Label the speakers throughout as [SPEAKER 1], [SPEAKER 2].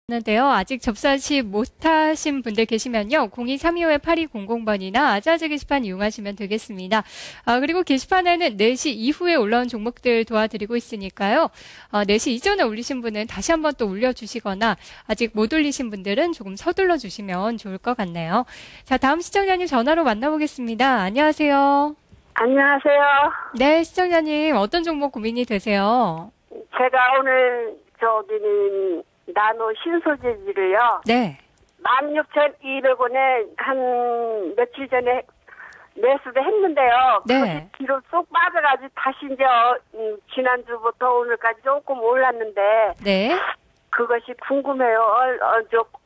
[SPEAKER 1] 는데요. 아직 접수하지 못하신 분들 계시면요. 02-325-8200번이나 아자아자 게시판 이용하시면 되겠습니다. 그리고 게시판에는 4시 이후에 올라온 종목들 도와드리고 있으니까요. 4시 이전에 올리신 분은 다시 한번 또 올려주시거나 아직 못 올리신 분들은 조금 서둘러 주시면 좋을 것 같네요. 자, 다음 시청자님 전화로 만나보겠습니다. 안녕하세요.
[SPEAKER 2] 안녕하세요.
[SPEAKER 1] 네, 시청자님 어떤 종목 고민이 되세요?
[SPEAKER 2] 제가 오늘 나노 신소재지를요.
[SPEAKER 1] 네.
[SPEAKER 2] 16,200원에 한 며칠 전에 매수를 했는데요.
[SPEAKER 1] 네.
[SPEAKER 2] 그것이 뒤로 쏙 빠져가지고 다시 이제 지난주부터 오늘까지 조금 올랐는데
[SPEAKER 1] 네.
[SPEAKER 2] 그것이 궁금해요.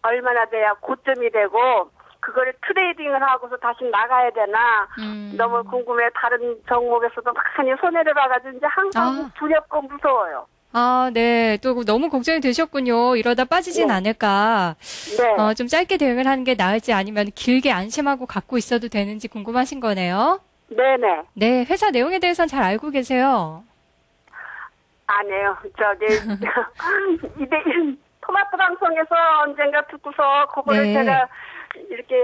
[SPEAKER 2] 얼마나 돼야 고점이 되고 그거를 트레이딩을 하고서 다시 나가야 되나 너무 궁금해요. 다른 종목에서도 많이 손해를 봐가지고 이제 항상 두렵고 무서워요.
[SPEAKER 1] 네. 또 너무 걱정이 되셨군요. 이러다 빠지진
[SPEAKER 2] 네.
[SPEAKER 1] 않을까.
[SPEAKER 2] 네.
[SPEAKER 1] 좀 짧게 대응을 하는 게 나을지 아니면 길게 안심하고 갖고 있어도 되는지 궁금하신 거네요.
[SPEAKER 2] 네네.
[SPEAKER 1] 네. 회사 내용에 대해서는 잘 알고 계세요.
[SPEAKER 2] 안 해요. 토마토 방송에서 언젠가 듣고서 그거를
[SPEAKER 1] 네.
[SPEAKER 2] 제가 이렇게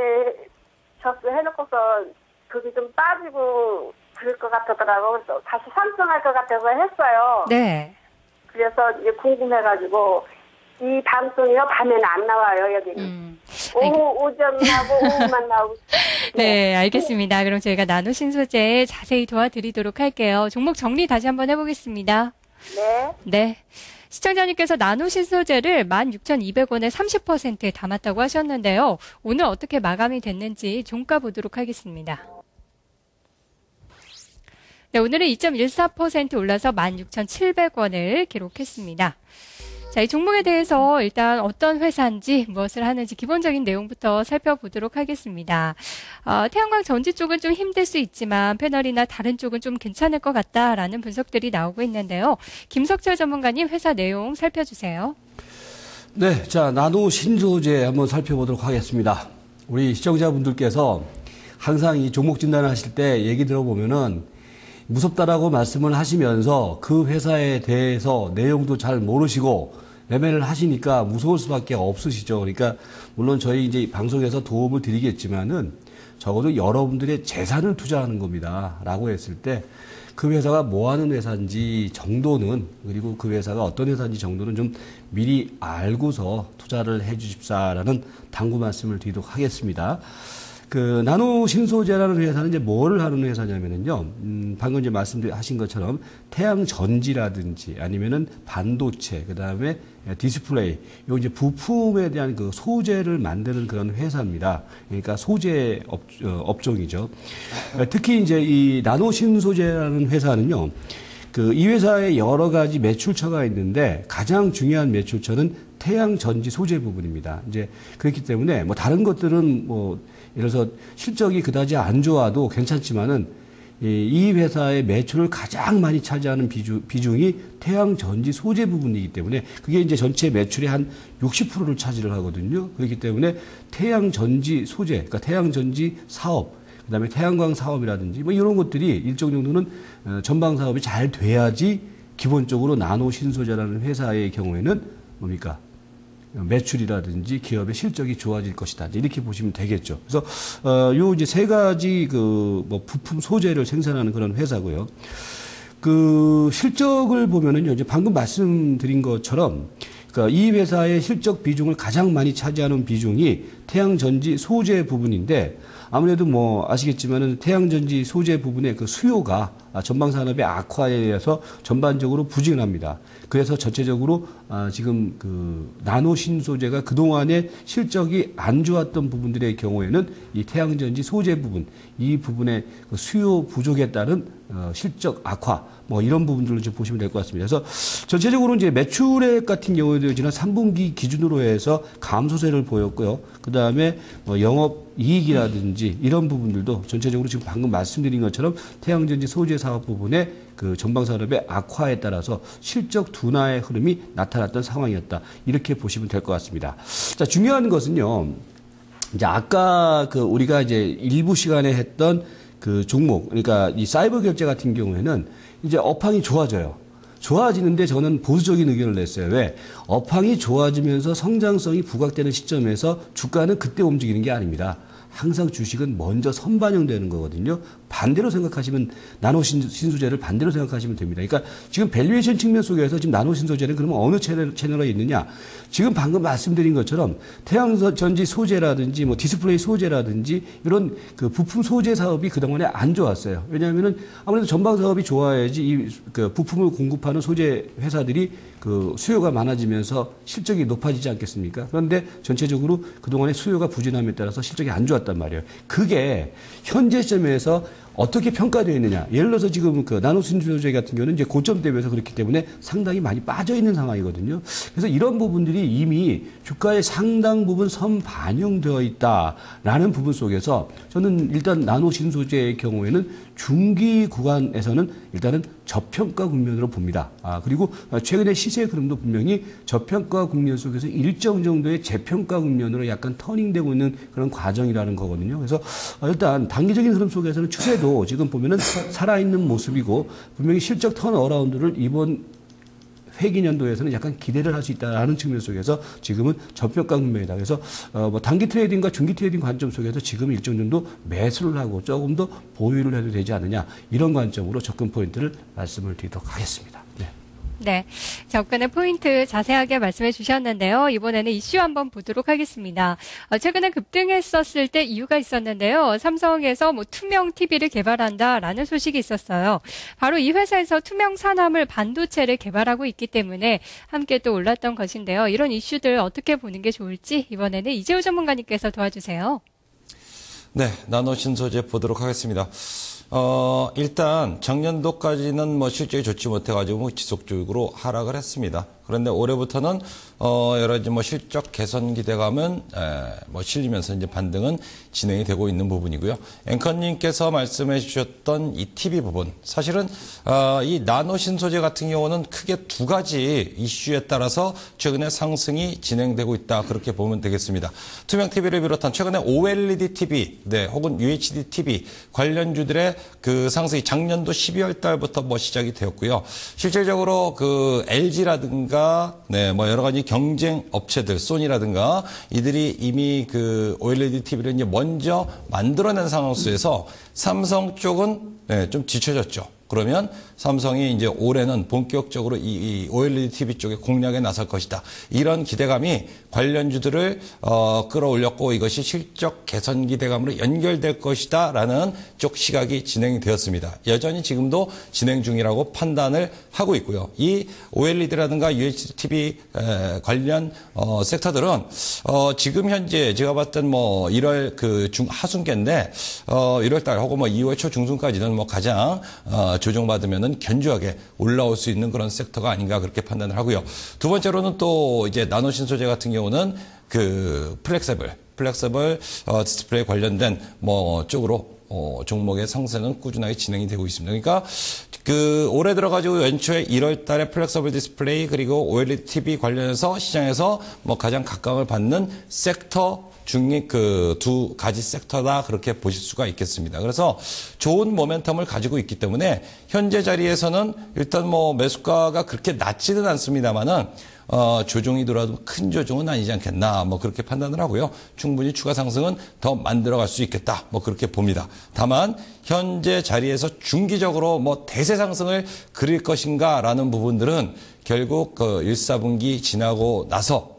[SPEAKER 2] 접수해놓고서 그게 좀 빠지고 그럴 것 같더라고요. 그래서 다시 상승할 것 같아서 했어요.
[SPEAKER 1] 네.
[SPEAKER 2] 그래서 이제 궁금해가지고 이 방송이요 밤에는 안 나와요 여기는. 오전하고 오후만 나오고.
[SPEAKER 1] 네, 알겠습니다. 그럼 저희가 나노 신소재 자세히 도와드리도록 할게요. 종목 정리 다시 한번 해보겠습니다.
[SPEAKER 2] 네.
[SPEAKER 1] 네. 시청자님께서 나노 신소재를 16,200원에 30%에 담았다고 하셨는데요. 오늘 어떻게 마감이 됐는지 종가 보도록 하겠습니다. 네, 오늘은 2.14% 올라서 16,700원을 기록했습니다. 자, 이 종목에 대해서 일단 어떤 회사인지 무엇을 하는지 기본적인 내용부터 살펴보도록 하겠습니다. 태양광 전지 쪽은 좀 힘들 수 있지만 패널이나 다른 쪽은 좀 괜찮을 것 같다라는 분석들이 나오고 있는데요. 김석철 전문가님 회사 내용 살펴주세요.
[SPEAKER 3] 네, 자, 나노 신소재 한번 살펴보도록 하겠습니다. 우리 시청자분들께서 항상 이 종목 진단을 하실 때 얘기 들어보면은 무섭다라고 말씀을 하시면서 그 회사에 대해서 내용도 잘 모르시고 매매를 하시니까 무서울 수밖에 없으시죠. 그러니까 물론 저희 이제 방송에서 도움을 드리겠지만은 적어도 여러분들의 재산을 투자하는 겁니다. 라고 했을 때 그 회사가 뭐 하는 회사인지 정도는 그리고 그 회사가 어떤 회사인지 정도는 좀 미리 알고서 투자를 해 주십사라는 당부 말씀을 드리도록 하겠습니다. 그 나노 신소재라는 회사는 이제 뭐를 하는 회사냐면은요, 방금 이제 말씀하신 것처럼 태양 전지라든지 아니면은 반도체, 그 다음에 디스플레이, 요 이제 부품에 대한 그 소재를 만드는 그런 회사입니다. 그러니까 소재 업종이죠. 특히 이제 이 나노 신소재라는 회사는요, 이 회사에 여러 가지 매출처가 있는데 가장 중요한 매출처는 태양 전지 소재 부분입니다. 이제 그렇기 때문에 뭐 다른 것들은 예를 들어서 실적이 그다지 안 좋아도 괜찮지만은 이 회사의 매출을 가장 많이 차지하는 비중이 태양 전지 소재 부분이기 때문에 그게 이제 전체 매출의 한 60%를 차지를 하거든요. 그렇기 때문에 태양 전지 소재, 그러니까 태양 전지 사업, 그다음에 태양광 사업이라든지 뭐 이런 것들이 일정 정도는 전방 사업이 잘 돼야지 기본적으로 나노 신소재라는 회사의 경우에는 뭡니까? 매출이라든지 기업의 실적이 좋아질 것이다. 이렇게 보시면 되겠죠. 그래서 요 이제 세 가지 부품 소재를 생산하는 그런 회사고요. 그 실적을 보면은요, 이제 방금 말씀드린 것처럼 이 회사의 실적 비중을 가장 많이 차지하는 비중이 태양전지 소재 부분인데 아무래도 아시겠지만은 태양전지 소재 부분의 그 수요가 전방산업의 악화에 의해서 전반적으로 부진을 합니다. 그래서 전체적으로 지금 나노 신소재가 그동안에 실적이 안 좋았던 부분들의 경우에는 이 태양전지 소재 부분, 이 부분의 그 수요 부족에 따른 실적 악화, 이런 부분들을 좀 보시면 될 것 같습니다. 그래서 전체적으로 이제 매출액 같은 경우에도 지난 3분기 기준으로 해서 감소세를 보였고요. 그 다음에 영업 이익이라든지 이런 부분들도 전체적으로 지금 방금 말씀드린 것처럼 태양전지 소재 사업 부분의 그 전방산업의 악화에 따라서 실적 둔화의 흐름이 나타났던 상황이었다. 이렇게 보시면 될 것 같습니다. 자, 중요한 것은요. 이제 아까 우리가 이제 일부 시간에 했던 그 종목, 그러니까 이 사이버 결제 같은 경우에는 이제 업황이 좋아져요. 좋아지는데 저는 보수적인 의견을 냈어요. 왜? 업황이 좋아지면서 성장성이 부각되는 시점에서 주가는 그때 움직이는 게 아닙니다. 항상 주식은 먼저 선반영되는 거거든요. 반대로 생각하시면 나노 신소재를 반대로 생각하시면 됩니다. 그러니까 지금 밸류에이션 측면 속에서 지금 나노 신소재는 그러면 어느 채널에 있느냐? 지금 방금 말씀드린 것처럼 태양전지 소재라든지 뭐 디스플레이 소재라든지 이런 그 부품 소재 사업이 그동안에 안 좋았어요. 왜냐하면은 아무래도 전방 사업이 좋아야지 이 그 부품을 공급하는 소재 회사들이 그 수요가 많아지면서 실적이 높아지지 않겠습니까? 그런데 전체적으로 그동안에 수요가 부진함에 따라서 실적이 안 좋았단 말이에요. 그게 현재 시점에서 어떻게 평가되어 있느냐. 예를 들어서 지금 그 나노신소재 같은 경우는 이제 고점 대비해서 그렇기 때문에 상당히 많이 빠져 있는 상황이거든요. 그래서 이런 부분들이 이미 주가의 상당 부분 선반영되어 있다라는 부분 속에서 저는 일단 나노신소재의 경우에는 중기 구간에서는 일단은 저평가 국면으로 봅니다. 그리고 최근에 시세 흐름도 분명히 저평가 국면 속에서 일정 정도의 재평가 국면으로 약간 터닝되고 있는 그런 과정이라는 거거든요. 그래서 일단 단기적인 흐름 속에서는 추세도 지금 보면은 살아있는 모습이고 분명히 실적 턴어라운드를 이번 회기년도에서는 약간 기대를 할 수 있다라는 측면 속에서 지금은 저평가 국면이다. 그래서 뭐 단기 트레이딩과 중기 트레이딩 관점 속에서 지금 일정 정도 매수를 하고 조금 더 보유를 해도 되지 않느냐 이런 관점으로 접근 포인트를 말씀을 드리도록 하겠습니다. 네.
[SPEAKER 1] 네, 접근의 포인트 자세하게 말씀해 주셨는데요. 이번에는 이슈 한번 보도록 하겠습니다. 최근에 급등했었을 때 이유가 있었는데요. 삼성에서 뭐 투명 TV를 개발한다라는 소식이 있었어요. 바로 이 회사에서 투명 산화물 반도체를 개발하고 있기 때문에 함께 또 올랐던 것인데요. 이런 이슈들 어떻게 보는 게 좋을지 이번에는 이재우 전문가님께서 도와주세요.
[SPEAKER 4] 네, 나노 신소재 보도록 하겠습니다. 일단 작년도까지는 뭐 실적이 좋지 못해가지고 지속적으로 하락을 했습니다. 그런데 올해부터는 여러 가지 뭐 실적 개선 기대감은 뭐 실리면서 이제 반등은 진행이 되고 있는 부분이고요. 앵커님께서 말씀해 주셨던 이 TV 부분, 사실은 이 나노 신소재 같은 경우는 크게 두 가지 이슈에 따라서 최근에 상승이 진행되고 있다, 그렇게 보면 되겠습니다. 투명 TV를 비롯한 최근에 OLED TV, 네, 혹은 UHD TV 관련주들의 그 상승이 작년도 12월 달부터 뭐 시작이 되었고요. 실질적으로 그 LG라든가 네, 뭐 여러 가지 경쟁 업체들, 소니라든가 이들이 이미 그 OLED TV를 이제 먼저 만들어낸 상황 속에서 삼성 쪽은 네, 좀 뒤처졌죠. 그러면 삼성이 이제 올해는 본격적으로 이 OLED TV 쪽에 공략에 나설 것이다, 이런 기대감이 관련주들을 끌어올렸고 이것이 실적 개선 기대감으로 연결될 것이다라는 쪽 시각이 진행이 되었습니다. 여전히 지금도 진행 중이라고 판단을 하고 있고요. 이 OLED라든가 UHD TV 관련 섹터들은 지금 현재 제가 봤던 뭐 1월 그 하순기인데 1월 달 혹은 뭐 2월 초 중순까지는 뭐 가장 조정받으면은 견주하게 올라올 수 있는 그런 섹터가 아닌가, 그렇게 판단을 하고요. 두 번째로는 또 이제 나노 신소재 같은 경우는 그 플렉서블 디스플레이 관련된 뭐 쪽으로 종목의 상승은 꾸준하게 진행이 되고 있습니다. 그러니까 그 올해 들어가지고 연초에 1월 달에 플렉서블 디스플레이 그리고 OLED TV 관련해서 시장에서 뭐 가장 각광을 받는 섹터 중에 그 두 가지 섹터다, 그렇게 보실 수가 있겠습니다. 그래서 좋은 모멘텀을 가지고 있기 때문에 현재 자리에서는 일단 뭐 매수가가 그렇게 낮지는 않습니다만은 조정이 들어와도 큰 조정은 아니지 않겠나, 뭐 그렇게 판단을 하고요. 충분히 추가 상승은 더 만들어갈 수 있겠다, 뭐 그렇게 봅니다. 다만 현재 자리에서 중기적으로 뭐 대세 상승을 그릴 것인가라는 부분들은 결국 그 1, 4분기 지나고 나서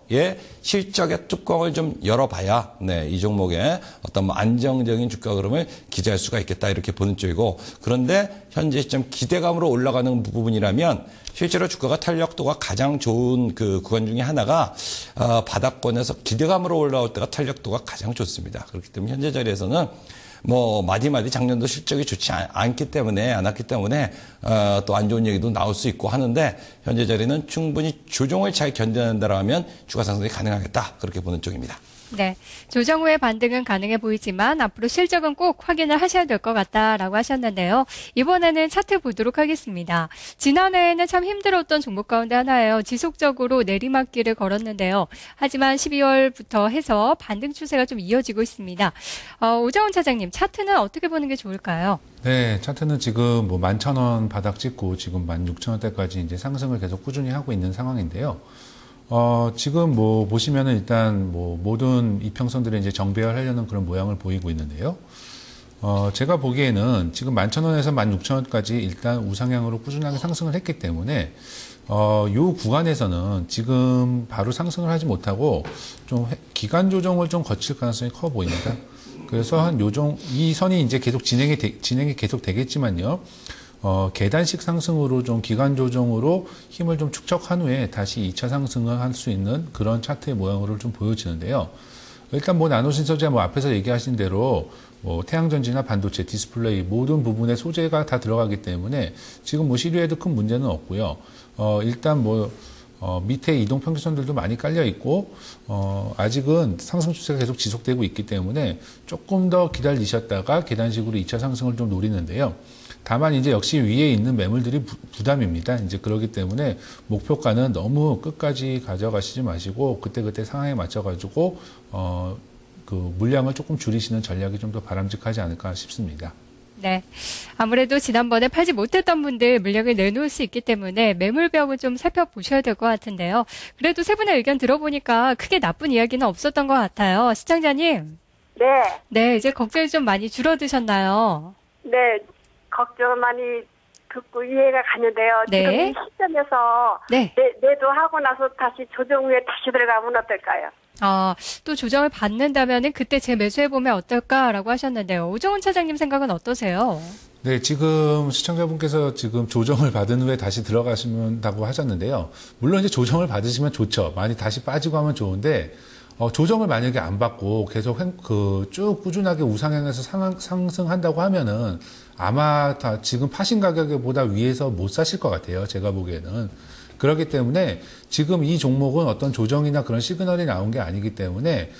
[SPEAKER 4] 실적의 뚜껑을 좀 열어봐야 네, 이 종목의 어떤 뭐 안정적인 주가 흐름을 기대할 수가 있겠다, 이렇게 보는 쪽이고, 그런데 현재 시점 기대감으로 올라가는 부분이라면 실제로 주가가 탄력도가 가장 좋은 그 구간 중에 하나가 바닥권에서 기대감으로 올라올 때가 탄력도가 가장 좋습니다. 그렇기 때문에 현재 자리에서는 뭐 마디마디 작년도 실적이 좋지 않았기 때문에 또 안 좋은 얘기도 나올 수 있고 하는데, 현재 자리는 충분히 조정을 잘 견뎌낸다라면 주가 상승이 가능하겠다, 그렇게 보는 쪽입니다.
[SPEAKER 1] 네, 조정 후의 반등은 가능해 보이지만 앞으로 실적은 꼭 확인을 하셔야 될 것 같다라고 하셨는데요. 이번에는 차트 보도록 하겠습니다. 지난해에는 참 힘들었던 종목 가운데 하나예요. 지속적으로 내리막길을 걸었는데요. 하지만 12월부터 해서 반등 추세가 좀 이어지고 있습니다. 오정훈 차장님, 차장님, 차트는 어떻게 보는 게 좋을까요?
[SPEAKER 5] 네, 차트는 지금 뭐 11,000원 바닥 찍고 지금 16,000원대까지 이제 상승을 계속 꾸준히 하고 있는 상황인데요. 지금 뭐 보시면은 일단 뭐 모든 이평선들이 이제 정배열하려는 그런 모양을 보이고 있는데요. 제가 보기에는 지금 11,000원에서 16,000원까지 일단 우상향으로 꾸준하게 상승을 했기 때문에 요 구간에서는 지금 바로 상승을 하지 못하고 좀 기간 조정을 좀 거칠 가능성이 커 보입니다. 그래서 한 이 선이 이제 계속 진행이 계속 되겠지만요. 계단식 상승으로 좀 기간 조정으로 힘을 좀 축적한 후에 다시 2차 상승을 할 수 있는 그런 차트의 모양으로 좀 보여지는데요. 일단 뭐 나노신소재 뭐 앞에서 얘기하신 대로 뭐 태양전지나 반도체, 디스플레이 모든 부분의 소재가 다 들어가기 때문에 지금 뭐 시류에도 큰 문제는 없고요. 일단 뭐 밑에 이동평균선들도 많이 깔려 있고 아직은 상승 추세가 계속 지속되고 있기 때문에 조금 더 기다리셨다가 계단식으로 2차 상승을 좀 노리는데요. 다만 이제 역시 위에 있는 매물들이 부담입니다. 이제 그렇기 때문에 목표가는 너무 끝까지 가져가시지 마시고 그때그때 상황에 맞춰가지고 그 물량을 조금 줄이시는 전략이 좀 더 바람직하지 않을까 싶습니다.
[SPEAKER 1] 네. 아무래도 지난번에 팔지 못했던 분들 물량을 내놓을 수 있기 때문에 매물벽을 좀 살펴보셔야 될 것 같은데요. 그래도 세 분의 의견 들어보니까 크게 나쁜 이야기는 없었던 것 같아요. 시청자님.
[SPEAKER 2] 네.
[SPEAKER 1] 네, 이제 걱정이 좀 많이 줄어드셨나요?
[SPEAKER 2] 네. 걱정을 많이 듣고 이해가 가는데요.
[SPEAKER 1] 네.
[SPEAKER 2] 지금 이 시점에서
[SPEAKER 1] 네.
[SPEAKER 2] 매도하고 나서 다시 조정 후에 다시 들어가면 어떨까요?
[SPEAKER 1] 또 조정을 받는다면은 그때 재매수해보면 어떨까라고 하셨는데요. 오정훈 차장님 생각은 어떠세요?
[SPEAKER 5] 네, 지금 시청자분께서 지금 조정을 받은 후에 다시 들어가신다고 하셨는데요. 물론 이제 조정을 받으시면 좋죠. 많이 다시 빠지고 하면 좋은데, 조정을 만약에 안 받고 계속 쭉 꾸준하게 우상향해서 상승한다고 하면은 아마 다 지금 파신 가격보다 위에서 못 사실 것 같아요. 제가 보기에는. 그렇기 때문에 지금 이 종목은 어떤 조정이나 그런 시그널이 나온 게 아니기 때문에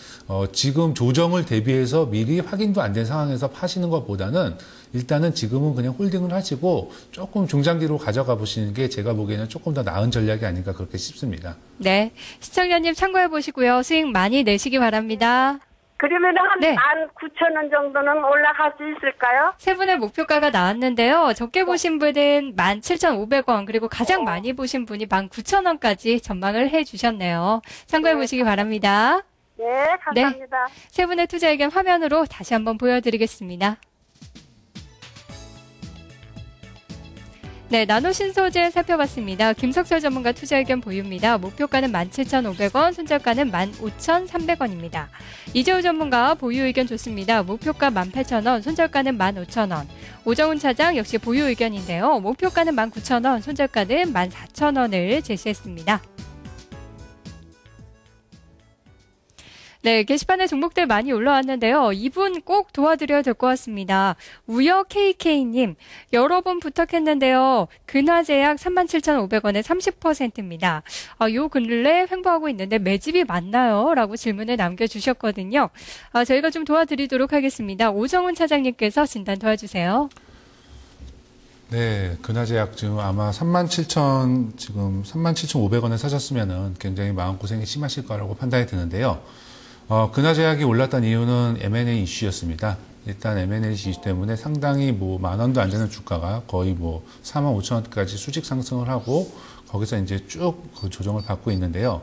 [SPEAKER 5] 지금 조정을 대비해서 미리 확인도 안 된 상황에서 파시는 것보다는 일단은 지금은 그냥 홀딩을 하시고 조금 중장기로 가져가 보시는 게 제가 보기에는 조금 더 나은 전략이 아닌가 그렇게 싶습니다.
[SPEAKER 1] 네. 시청자님 참고해 보시고요. 수익 많이 내시기 바랍니다.
[SPEAKER 2] 그러면 한
[SPEAKER 1] 네.
[SPEAKER 2] 19,000원 정도는 올라갈 수 있을까요?
[SPEAKER 1] 세 분의 목표가가 나왔는데요. 적게 보신 분은 17,500원, 그리고 가장 많이 보신 분이 19,000원까지 전망을 해 주셨네요. 참고해 보시기 바랍니다.
[SPEAKER 2] 네, 감사합니다.
[SPEAKER 1] 세 분의 투자 의견 화면으로 다시 한번 보여드리겠습니다. 네, 나노신소재 살펴봤습니다. 김석철 전문가 투자 의견 보유입니다. 목표가는 17,500원, 손절가는 15,300원입니다. 이재우 전문가 보유 의견 좋습니다. 목표가 18,000원, 손절가는 15,000원. 오정훈 차장 역시 보유 의견인데요. 목표가는 19,000원, 손절가는 14,000원을 제시했습니다. 네, 게시판에 종목들 많이 올라왔는데요. 이분 꼭 도와드려야 될 것 같습니다. 우여 KK님, 여러 번 부탁했는데요. 근화제약 37,500원에 30%입니다. 요 근래 횡보하고 있는데 매집이 맞나요? 라고 질문을 남겨주셨거든요. 저희가 좀 도와드리도록 하겠습니다. 오정훈 차장님께서 진단 도와주세요.
[SPEAKER 5] 네, 근화제약 지금 아마 37,500원에 사셨으면은 굉장히 마음고생이 심하실 거라고 판단이 드는데요. 근화제약이 올랐던 이유는 M&A 이슈였습니다. 일단 M&A 이슈 때문에 상당히 뭐 10,000원도 안 되는 주가가 거의 뭐 45,000원까지 수직 상승을 하고 거기서 이제 쭉 그 조정을 받고 있는데요.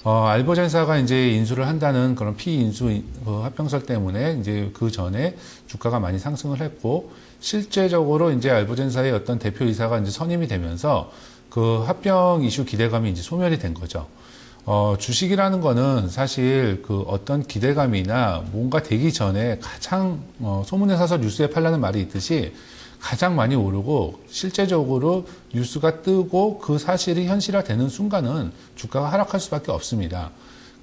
[SPEAKER 5] 알보젠사가 이제 인수를 한다는 그런 피인수 합병설 때문에 이제 그 전에 주가가 많이 상승을 했고 실제적으로 이제 알보젠사의 어떤 대표이사가 이제 선임이 되면서 그 합병 이슈 기대감이 이제 소멸이 된 거죠. 주식이라는 거는 사실 그 어떤 기대감이나 뭔가 되기 전에 가장 소문에 사서 뉴스에 팔라는 말이 있듯이 가장 많이 오르고 실제적으로 뉴스가 뜨고 그 사실이 현실화되는 순간은 주가가 하락할 수밖에 없습니다.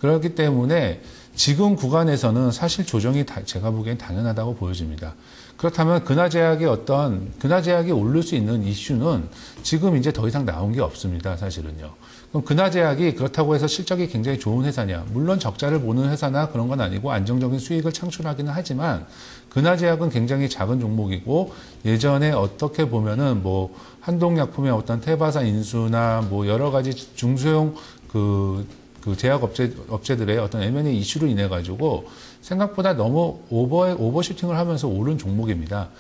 [SPEAKER 5] 그렇기 때문에 지금 구간에서는 사실 조정이 제가 보기엔 당연하다고 보여집니다. 그렇다면 근화제약이 오를 수 있는 이슈는 지금 이제 더 이상 나온 게 없습니다. 사실은요. 그럼 근화제약이 그렇다고 해서 실적이 굉장히 좋은 회사냐? 물론 적자를 보는 회사나 그런 건 아니고 안정적인 수익을 창출하기는 하지만 근화제약은 굉장히 작은 종목이고 예전에 어떻게 보면은 뭐 한동약품의 어떤 테바사 인수나 뭐 여러 가지 중소형 그 그 제약 업체들의 어떤 M&A 이슈로 인해 가지고 생각보다 너무 오버슈팅을 하면서 오른 종목입니다.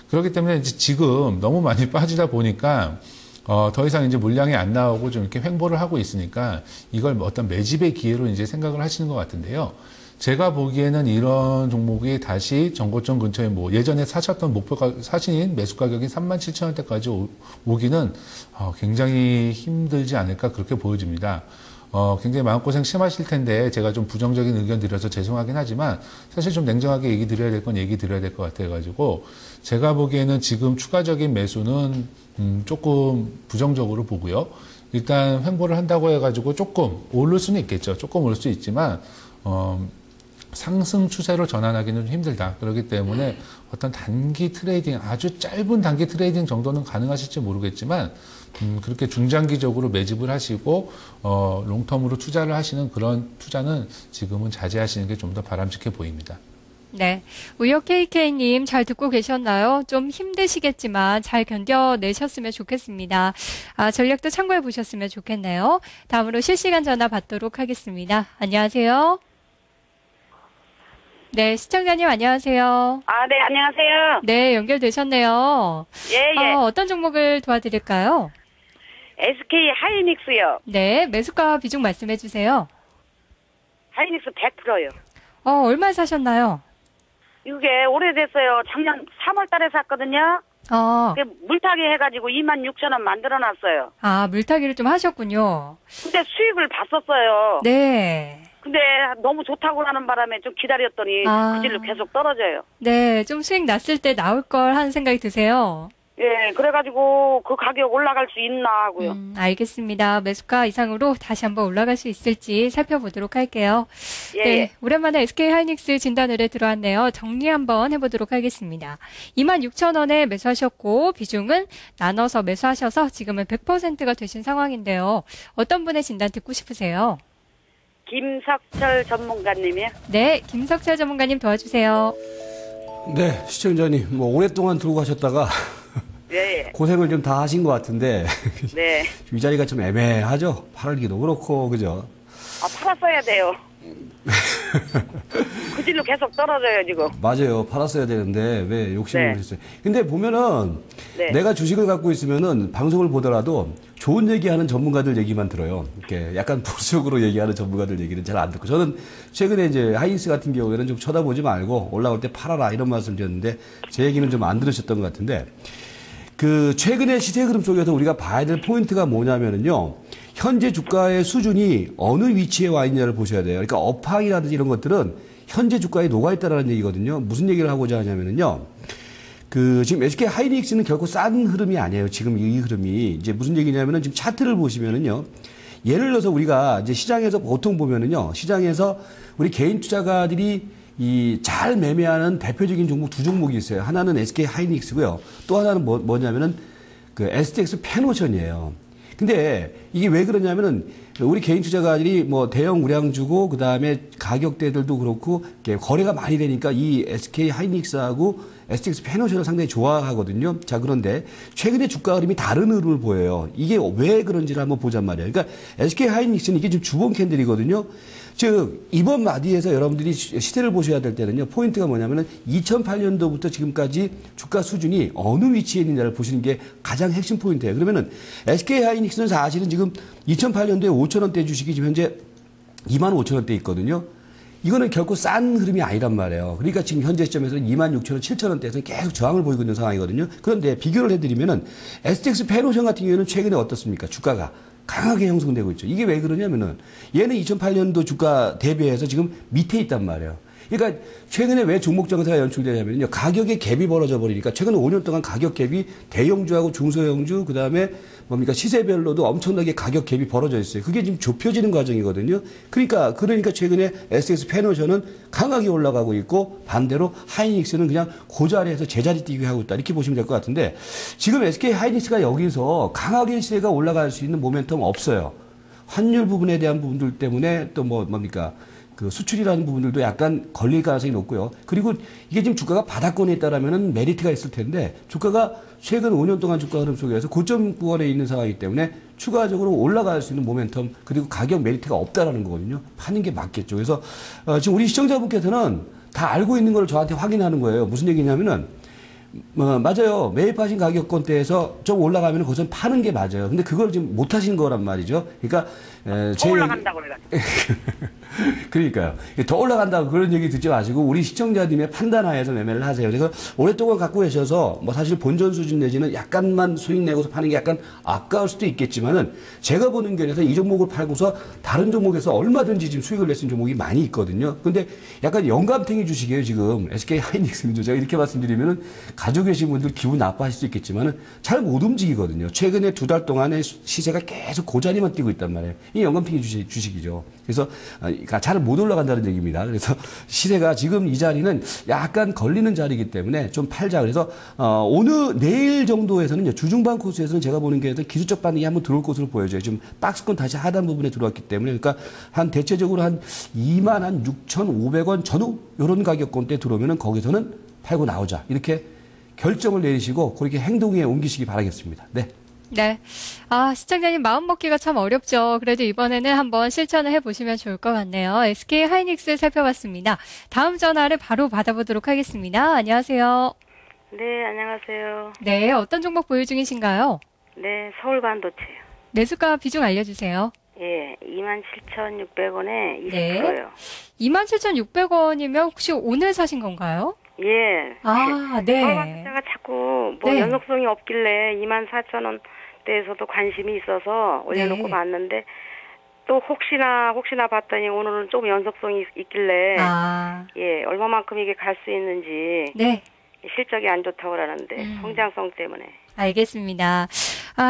[SPEAKER 5] 그렇기 때문에 이제 지금 너무 많이 빠지다 보니까 더 이상 이제 물량이 안 나오고 좀 이렇게 횡보를 하고 있으니까 이걸 어떤 매집의 기회로 이제 생각을 하시는 것 같은데요. 제가 보기에는 이런 종목이 다시 전고점 근처에 뭐 예전에 사셨던 사신 매수 가격이 37,000원대까지 오기는 굉장히 힘들지 않을까 그렇게 보여집니다. 굉장히 마음고생 심하실 텐데 제가 좀 부정적인 의견 드려서 죄송하긴 하지만 사실 좀 냉정하게 얘기 드려야 될 건 얘기 드려야 될 것 같아가지고 제가 보기에는 지금 추가적인 매수는 조금 부정적으로 보고요. 일단 횡보를 한다고 해가지고 조금 오를 수는 있겠죠. 조금 오를 수 있지만 상승 추세로 전환하기는 좀 힘들다. 그렇기 때문에 어떤 단기 트레이딩, 아주 짧은 단기 트레이딩 정도는 가능하실지 모르겠지만 그렇게 중장기적으로 매집을 하시고 롱텀으로 투자를 하시는 그런 투자는 지금은 자제하시는 게 좀 더 바람직해 보입니다.
[SPEAKER 1] 네. 우혁 KK님 잘 듣고 계셨나요? 좀 힘드시겠지만 잘 견뎌내셨으면 좋겠습니다. 전략도 참고해 보셨으면 좋겠네요. 다음으로 실시간 전화 받도록 하겠습니다. 안녕하세요. 네, 시청자님 안녕하세요.
[SPEAKER 6] 네, 안녕하세요.
[SPEAKER 1] 네, 연결되셨네요.
[SPEAKER 6] 예.
[SPEAKER 1] 어떤 종목을 도와드릴까요?
[SPEAKER 6] SK 하이닉스요.
[SPEAKER 1] 네, 매수가 비중 말씀해 주세요.
[SPEAKER 6] 하이닉스 100%요.
[SPEAKER 1] 얼마 사셨나요?
[SPEAKER 6] 이게 오래됐어요. 작년 3월 달에 샀거든요. 물타기 해가지고 26,000원 만들어놨어요.
[SPEAKER 1] 물타기를 좀 하셨군요.
[SPEAKER 6] 근데 수익을 봤었어요.
[SPEAKER 1] 네.
[SPEAKER 6] 근데 너무 좋다고 하는 바람에 좀 기다렸더니 그 질로 계속 떨어져요.
[SPEAKER 1] 네, 좀 수익 났을 때 나올 걸 하는 생각이 드세요.
[SPEAKER 6] 예, 그래가지고 그 가격 올라갈 수 있나 하고요.
[SPEAKER 1] 알겠습니다. 매수가 이상으로 다시 한번 올라갈 수 있을지 살펴보도록 할게요.
[SPEAKER 6] 예.
[SPEAKER 1] 네, 오랜만에 SK 하이닉스 진단 의뢰 들어왔네요. 정리 한번 해보도록 하겠습니다. 26,000원에 매수하셨고 비중은 나눠서 매수하셔서 지금은 100%가 되신 상황인데요. 어떤 분의 진단 듣고 싶으세요?
[SPEAKER 6] 김석철 전문가님이요?
[SPEAKER 1] 네, 김석철 전문가님 도와주세요.
[SPEAKER 3] 네, 시청자님, 오랫동안 들고 가셨다가
[SPEAKER 6] 네.
[SPEAKER 3] 고생을 좀 다 하신 것 같은데
[SPEAKER 6] 네.
[SPEAKER 3] 이 자리가 좀 애매하죠? 팔기도 그렇고, 그죠?
[SPEAKER 6] 팔았어야 돼요. 그 질로 계속 떨어져요, 지금.
[SPEAKER 3] 맞아요. 팔았어야 되는데 왜 욕심을 했어요. 근데 보면은 내가 주식을 갖고 있으면은 방송을 보더라도 좋은 얘기하는 전문가들 얘기만 들어요. 이렇게 약간 보수적으로 얘기하는 전문가들 얘기는 잘 안 듣고 저는 최근에 이제 하이닉스 같은 경우에는 좀 쳐다보지 말고 올라올 때 팔아라 이런 말씀을 드렸는데 제 얘기는 좀 안 들으셨던 것 같은데 그 최근에 시세 흐름 속에서 우리가 봐야 될 포인트가 뭐냐면은요. 현재 주가의 수준이 어느 위치에 와 있냐를 보셔야 돼요. 그러니까 업황이라든지 이런 것들은 현재 주가에 녹아있다라는 얘기거든요. 무슨 얘기를 하고자 하냐면은요. 지금 SK 하이닉스는 결코 싼 흐름이 아니에요. 지금 이 흐름이. 이제 무슨 얘기냐면은 지금 차트를 보시면은요. 예를 들어서 우리가 이제 시장에서 보통 보면은요. 시장에서 우리 개인 투자가들이 잘 매매하는 대표적인 종목 두 종목이 있어요. 하나는 SK 하이닉스고요. 또 하나는 뭐냐면은 그 STX 페노션이에요. 근데 이게 왜 그러냐면은 우리 개인 투자가들이 대형 우량주고 그다음에 가격대들도 그렇고 거래가 많이 되니까 이 SK 하이닉스하고 STX 페노션을 상당히 좋아하거든요. 자, 그런데 최근에 주가 흐름이 다른 흐름을 보여요. 이게 왜 그런지를 한번 보잔 말이에요. 그러니까 SK 하이닉스는 이게 지금 주봉 캔들이거든요. 즉 이번 마디에서 여러분들이 시세를 보셔야 될 때는요. 포인트가 뭐냐면은 2008년도부터 지금까지 주가 수준이 어느 위치에 있느냐를 보시는 게 가장 핵심 포인트예요. 그러면은 SK 하이닉스는 사실은 지금 2008년도에 5,000원대 주식이 지금 현재 25,000원대 있거든요. 이거는 결코 싼 흐름이 아니란 말이에요. 그러니까 지금 현재 시점에서는 26,000원, 7,000원대에서 계속 저항을 보이고 있는 상황이거든요. 그런데 비교를 해드리면은 STX 페노션 같은 경우에는 최근에 어떻습니까? 주가가 강하게 형성되고 있죠. 이게 왜 그러냐면은 얘는 2008년도 주가 대비해서 지금 밑에 있단 말이에요. 그러니까 최근에 왜 종목 정세가 연출되냐면요. 가격의 갭이 벌어져 버리니까 최근 5년 동안 가격 갭이 대형주하고 중소형주 그다음에 시세별로도 엄청나게 가격 갭이 벌어져 있어요. 그게 지금 좁혀지는 과정이거든요. 그러니까 최근에 STX 페노션은 강하게 올라가고 있고 반대로 하이닉스는 그냥 그 자리에서 제자리 뛰기 하고 있다. 이렇게 보시면 될 것 같은데 지금 SK 하이닉스가 여기서 강하게 시세가 올라갈 수 있는 모멘텀 없어요. 환율 부분에 대한 부분들 때문에 또 그 수출이라는 부분들도 약간 걸릴 가능성이 높고요. 그리고 이게 지금 주가가 바닥권에 있다라면은 메리트가 있을 텐데 주가가 최근 5년 동안 주가 흐름 속에서 고점 구간에 있는 상황이기 때문에 추가적으로 올라갈 수 있는 모멘텀 그리고 가격 메리트가 없다라는 거거든요. 파는 게 맞겠죠. 그래서 지금 우리 시청자분께서는 다 알고 있는 걸 저한테 확인하는 거예요. 무슨 얘기냐면은 맞아요. 매입하신 가격권대에서 좀 올라가면 그것은 파는 게 맞아요. 근데 그걸 지금 못 하신 거란 말이죠. 그러니까
[SPEAKER 6] 더 올라간다고 그래가지고.
[SPEAKER 3] 그러니까요. 더 올라간다고 그런 얘기 듣지 마시고 우리 시청자님의 판단하에서 매매를 하세요. 그래서 오랫동안 갖고 계셔서 뭐 사실 본전 수준 내지는 약간만 수익 내고서 파는 게 약간 아까울 수도 있겠지만은 제가 보는 견에서 이 종목을 팔고서 다른 종목에서 얼마든지 지금 수익을 낼 수 있는 종목이 많이 있거든요. 근데 약간 영감탱이 주식이에요, 지금. SK 하이닉스는 제가 이렇게 말씀드리면은 가지고 계신 분들 기분 나빠하실 수 있겠지만은 잘 못 움직이거든요. 최근에 2달 동안에 시세가 계속 그 자리만 뛰고 있단 말이에요. 이 영감탱이 주식이죠. 그래서 잘 못 올라간다는 얘기입니다. 그래서 시세가 지금 이 자리는 약간 걸리는 자리이기 때문에 좀 팔자. 그래서 내일 정도에서는요, 주중반 코스에서는 제가 보는 게 기술적 반응이 한번 들어올 것으로 보여져요. 지금 박스권 다시 하단 부분에 들어왔기 때문에 그러니까 한 대체적으로 한 26,500원 전후 이런 가격권대 들어오면은 거기서는 팔고 나오자. 이렇게 결정을 내리시고 그렇게 행동에 옮기시기 바라겠습니다. 네.
[SPEAKER 1] 네. 시청자님 마음 먹기가 참 어렵죠. 그래도 이번에는 한번 실천을 해보시면 좋을 것 같네요. SK 하이닉스 살펴봤습니다. 다음 전화를 바로 받아보도록 하겠습니다. 안녕하세요.
[SPEAKER 7] 네, 안녕하세요.
[SPEAKER 1] 네, 어떤 종목 보유 중이신가요?
[SPEAKER 7] 네, 서울반도체요.
[SPEAKER 1] 매수가 비중 알려주세요.
[SPEAKER 7] 예, 27,600원에 20%요.
[SPEAKER 1] 네. 27,600원이면 혹시 오늘 사신 건가요?
[SPEAKER 7] 예.
[SPEAKER 1] 네.
[SPEAKER 7] 서울반도체가 자꾸
[SPEAKER 1] 네.
[SPEAKER 7] 연속성이 없길래 24,000원대에서도 관심이 있어서 올려놓고
[SPEAKER 1] 네.
[SPEAKER 7] 봤는데 또 혹시나 봤더니 오늘은 좀 연속성이 있길래 예, 얼마만큼 이게 갈 수 있는지
[SPEAKER 1] 네.
[SPEAKER 7] 실적이 안 좋다고 그러는데 성장성 때문에.
[SPEAKER 1] 알겠습니다.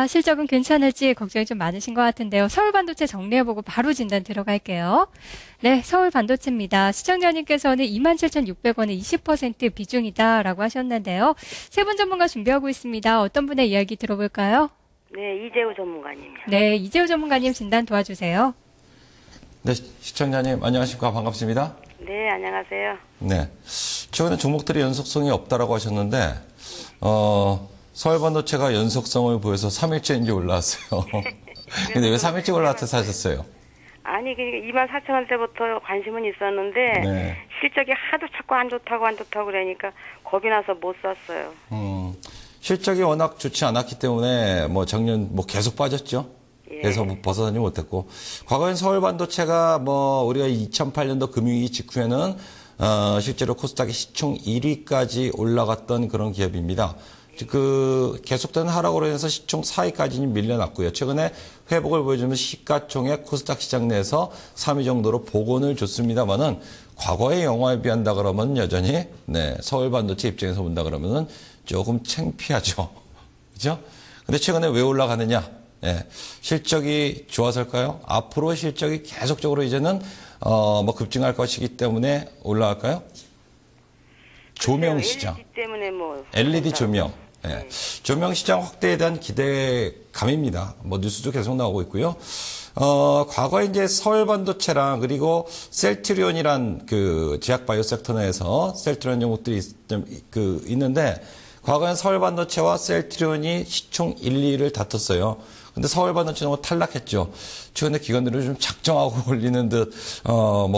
[SPEAKER 1] 실적은 괜찮을지 걱정이 좀 많으신 것 같은데요. 서울반도체 정리해보고 바로 진단 들어갈게요. 네, 서울반도체입니다. 시청자님께서는 27,600원에 20% 비중이다라고 하셨는데요. 세 분 전문가 준비하고 있습니다. 어떤 분의 이야기 들어볼까요?
[SPEAKER 7] 네, 이재우 전문가님이요.
[SPEAKER 1] 네, 이재우 전문가님 진단 도와주세요.
[SPEAKER 4] 네, 시청자님 안녕하십니까. 반갑습니다.
[SPEAKER 7] 네, 안녕하세요.
[SPEAKER 4] 네. 최근에 종목들이 연속성이 없다라고 하셨는데, 서울반도체가 연속성을 보여서 3일째 이제 올라왔어요. 근데 왜 3일째 올라왔다 사셨어요?
[SPEAKER 7] 아니, 그러니까 24,000원대부터 관심은 있었는데,
[SPEAKER 4] 네.
[SPEAKER 7] 실적이 하도 자꾸 안 좋다고 그러니까 겁이 나서 못 샀어요.
[SPEAKER 4] 실적이 워낙 좋지 않았기 때문에 작년 계속 빠졌죠.
[SPEAKER 7] 예.
[SPEAKER 4] 그래서 벗어나지 못했고, 과거엔 서울반도체가 우리가 2008년도 금융위기 직후에는 실제로 코스닥이 시총 1위까지 올라갔던 그런 기업입니다. 계속되는 하락으로 인해서 시총 4위까지 밀려났고요. 최근에 회복을 보여주면 시가총액 코스닥 시장 내에서 3위 정도로 복원을 줬습니다만은 과거의 영화에 비한다 그러면 여전히 서울반도체 입장에서 본다 그러면은 조금 창피하죠. 그죠? 근데 최근에 왜 올라가느냐? 실적이 좋아서일까요? 앞으로 실적이 계속적으로 이제는 급증할 것이기 때문에 올라갈까요? 조명 시장.
[SPEAKER 7] LED 때문에
[SPEAKER 4] LED 조명. 조명 시장 확대에 대한 기대감입니다. 뉴스도 계속 나오고 있고요. 과거에 이제 서울반도체랑 그리고 셀트리온이란 제약 바이오 섹터 내에서 셀트리온 종목들이 있는데 과거엔 서울반도체와 셀트리온이 시총 1, 2위를 다퉜어요. 근데 서울반도체는 탈락했죠. 최근에 기관들을 좀 작정하고 올리는 듯,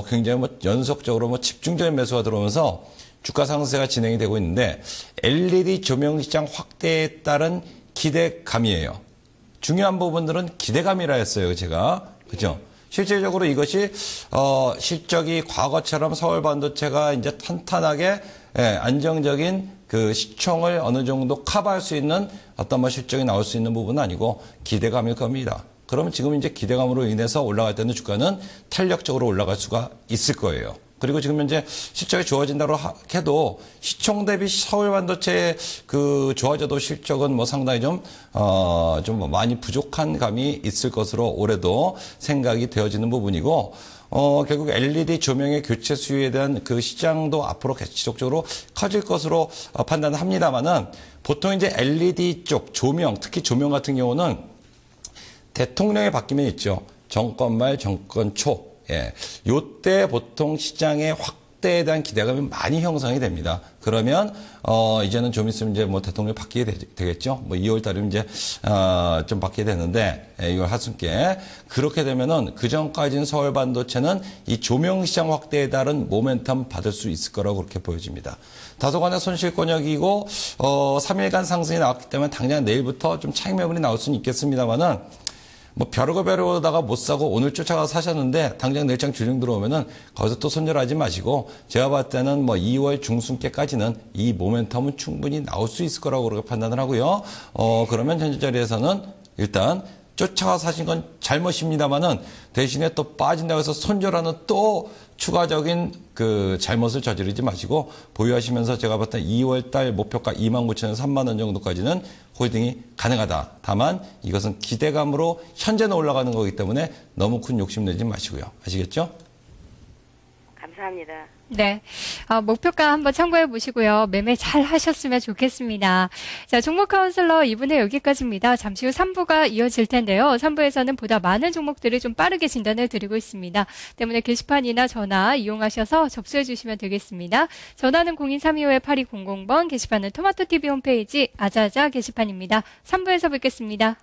[SPEAKER 4] 굉장히 연속적으로 집중적인 매수가 들어오면서 주가 상승세가 진행이 되고 있는데 LED 조명 시장 확대에 따른 기대감이에요. 중요한 부분들은 기대감이라 했어요, 제가. 그죠? 실질적으로 이것이, 실적이 과거처럼 서울반도체가 이제 탄탄하게, 안정적인 시총을 어느 정도 커버할 수 있는 어떤 실적이 나올 수 있는 부분은 아니고 기대감일 겁니다. 그러면 지금 이제 기대감으로 인해서 올라갈 때는 주가는 탄력적으로 올라갈 수가 있을 거예요. 그리고 지금 현재 실적이 좋아진다고 해도 시총 대비 서울반도체의 좋아져도 실적은 상당히 좀 많이 부족한 감이 있을 것으로 올해도 생각이 되어지는 부분이고, 결국 LED 조명의 교체 수요에 대한 시장도 앞으로 지속적으로 커질 것으로 판단을 합니다만은 보통 이제 LED 쪽 조명, 특히 조명 같은 경우는 대통령이 바뀌면 있죠. 정권 말, 정권 초. 요때 보통 시장의 확대에 대한 기대감이 많이 형성이 됩니다. 그러면 이제는 좀 있으면 이제 뭐 대통령이 바뀌게 되겠죠. 뭐 2월 달이면 이제 좀 바뀌게 되는데 2월 하순께 그렇게 되면은 그 전까지는 서울 반도체는 이 조명 시장 확대에 따른 모멘텀 받을 수 있을 거라고 그렇게 보여집니다. 다소간의 손실권역이고 3일간 상승이 나왔기 때문에 당장 내일부터 좀 차익 매물이 나올 수는 있겠습니다만은 뭐 벼르고 벼르다가 못 사고 오늘 쫓아가서 사셨는데 당장 내일장 주중 들어오면은 거기서 또 손절하지 마시고 제가 봤을 때는 뭐 2월 중순께까지는 이 모멘텀은 충분히 나올 수 있을 거라고 그렇게 판단을 하고요. 그러면 현재 자리에서는 일단 쫓아가서 사신 건 잘못입니다만은 대신에 또 빠진다고 해서 손절하는 또 추가적인 그 잘못을 저지르지 마시고 보유하시면서 제가 봤을 때 2월 달 목표가 29,000원, 3만 원 정도까지는 홀딩이 가능하다. 다만 이것은 기대감으로 현재는 올라가는 거기 때문에 너무 큰 욕심 내지 마시고요. 아시겠죠?
[SPEAKER 7] 감사합니다.
[SPEAKER 1] 네. 목표가 한번 참고해 보시고요. 매매 잘 하셨으면 좋겠습니다. 자, 종목 카운슬러 2부는 여기까지입니다. 잠시 후 3부가 이어질 텐데요. 3부에서는 보다 많은 종목들을 좀 빠르게 진단해 드리고 있습니다. 때문에 게시판이나 전화 이용하셔서 접수해 주시면 되겠습니다. 전화는 023251-8200번, 게시판은 토마토TV 홈페이지 아자아자 게시판입니다. 3부에서 뵙겠습니다.